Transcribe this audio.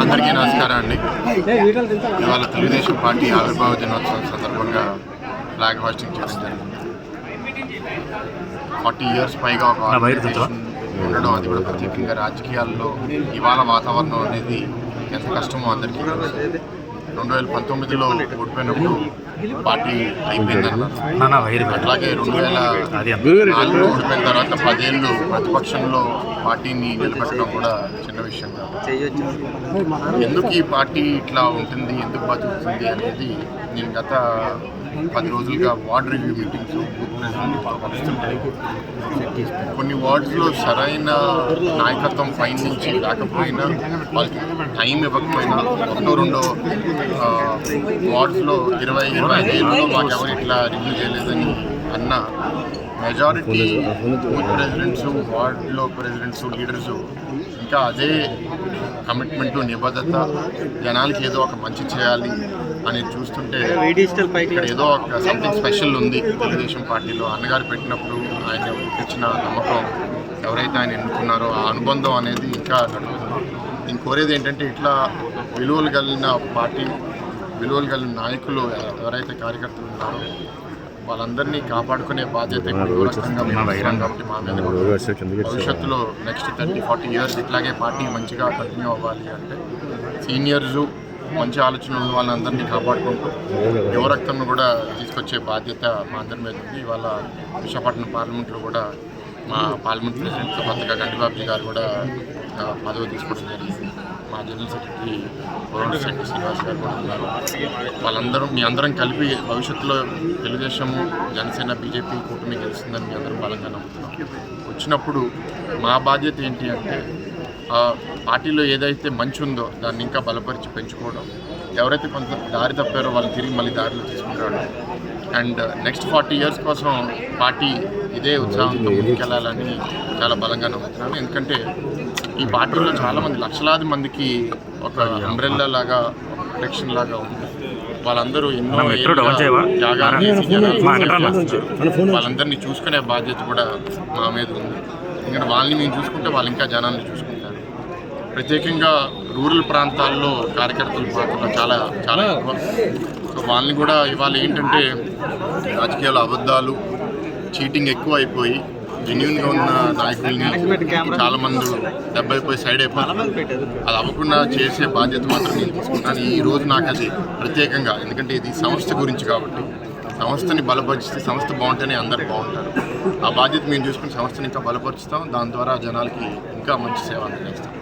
అందరికీ నమస్కారం అండి. ఇవాళ తెలుగుదేశం పార్టీ ఆవిర్భావ దినోత్సవం సందర్భంగా ఫ్లాగ్ హాస్టింగ్ చేయడం జరిగింది. 40 years పైగా ఒక ఆర్గనైజేషన్ ఉండడం, అది కూడా ప్రత్యేకంగా రాజకీయాల్లో ఇవాళ వాతావరణం అనేది ఎంత కష్టమో అందరికీ తెలుసు. 2019లో ఓడిపోయినప్పుడు పార్టీ అయిపోయిందన్నారు. అట్లాగే 2004లో ఓడిపోయిన తర్వాత 10 ఏళ్ళు ప్రతిపక్షంలో పార్టీని నిలబెట్టడం కూడా చిన్న విషయం కాదు. ఎందుకు ఈ పార్టీ ఇట్లా ఉంటుంది, ఎందుకు బతుకుతుంది అనేది నేను గత 10 రోజులుగా వార్డ్ రివ్యూ మీటింగ్స్ బూత్ ప్రెసిడెంట్తో కలుస్తుంటాయి. కొన్ని వార్డ్స్లో సరైన నాయకత్వం పైన నుంచి రాకపోయినా, వాళ్ళకి టైం ఇవ్వకపోయినా, రెండో వార్డ్స్లో 20-25 ఏళ్ళలో మాకు ఎవరు ఇట్లా రివ్యూ చేయలేదని అన్న మెజారిటీ బూత్ ప్రెసిడెంట్స్, వార్డులో ప్రెసిడెంట్స్, లీడర్సు ఇంకా అదే కమిట్మెంటు, నిబద్ధత, జనాలకి ఏదో ఒక మంచి చేయాలి అనేది చూస్తుంటే ఇక్కడ ఏదో ఒక సంథింగ్ స్పెషల్ ఉంది తెలుగుదేశం పార్టీలో. అన్నగారు పెట్టినప్పుడు ఆయన ఇచ్చిన నమ్మకం, ఎవరైతే ఆయన ఎన్నుకున్నారో ఆ అనుబంధం అనేది ఇంకా నడుపుతుంది. నేను కోరేది ఏంటంటే, ఇట్లా విలువలు కలిగిన పార్టీ, విలువలు కలిగిన నాయకులు ఎవరైతే కార్యకర్తలు ఉన్నారో వాళ్ళందరినీ కాపాడుకునే బాధ్యత కాబట్టి మా మీద భవిష్యత్తులో నెక్స్ట్ 30-40 years ఇట్లాగే పార్టీ మంచిగా కంటిన్యూ అవ్వాలి అంటే సీనియర్సు, మంచి ఆలోచన ఉన్న వాళ్ళందరినీ కాపాడుకుంటూ యువరక్తంను కూడా తీసుకొచ్చే బాధ్యత మా అందరి మీద ఉంది. ఇవాళ విశాఖపట్నం పార్లమెంట్లో కూడా మా పార్లమెంట్ ప్రెసిడెంట్ కొత్తగా గండిబాబు గారు కూడా పదవి తీసుకోవడం జరిగింది. మా జనరల్ సెక్రటరీ శెట్టి శ్రీనివాస్ గారు కూడా ఉన్నారు. వాళ్ళందరూ మీ అందరం కలిపి భవిష్యత్తులో తెలుగుదేశం, జనసేన, బీజేపీ కూటమి గెలుస్తుందని మీ అందరం బలంగా నమ్ముతున్నాం. వచ్చినప్పుడు మా బాధ్యత ఏంటి అంటే, పార్టీలో ఏదైతే మంచి ఉందో దాన్ని ఇంకా బలపరిచి పెంచుకోవడం, ఎవరైతే కొంత దారి తప్పారో వాళ్ళని తిరిగి మళ్ళీ దారిలో తీసుకుంటాడు. అండ్ నెక్స్ట్ 40 years కోసం పార్టీ ఇదే ఉత్సాహంతో ముందుకెళ్ళాలని చాలా బలంగా నమ్ముతున్నాను. ఎందుకంటే ఈ పార్టీలో చాలామంది, లక్షలాది మందికి ఒక అంబ్రెల్లా లాగా, ఒక ప్రొటెక్షన్ లాగా ఉంది. వాళ్ళందరూ ఎన్నో త్యాగాలు చేసి వాళ్ళందరినీ చూసుకునే బాధ్యత కూడా మా మీద ఉంది. ఎందుకంటే వాళ్ళని మేము చూసుకుంటే వాళ్ళు ఇంకా జనాన్ని చూసుకుంటారు. ప్రత్యేకంగా రూరల్ ప్రాంతాల్లో కార్యకర్తల పాత్ర చాలా చాలా ఎక్కువ. సో వాళ్ళని కూడా ఇవాళ ఏంటంటే రాజకీయాల అబద్ధాలు, చీటింగ్ ఎక్కువ అయిపోయి జెన్యూన్గా ఉన్న నాయకుల్ని చాలామంది దెబ్బైపోయి సైడ్ అయిపోతారు. అది అవ్వకుండా చేసే బాధ్యత మాత్రం నేను తీసుకుంటాను. ఈ రోజు నాకు అది ప్రత్యేకంగా, ఎందుకంటే ఇది సంస్థ గురించి కాబట్టి, సంస్థని బలపరిస్తే సంస్థ బాగుంటేనే అందరు బాగుంటారు. ఆ బాధ్యత మేము చూసుకుని సంస్థని ఇంకా బలపరుస్తాం. దాని ద్వారా జనాలకి ఇంకా మంచి సేవ అందజేస్తాం.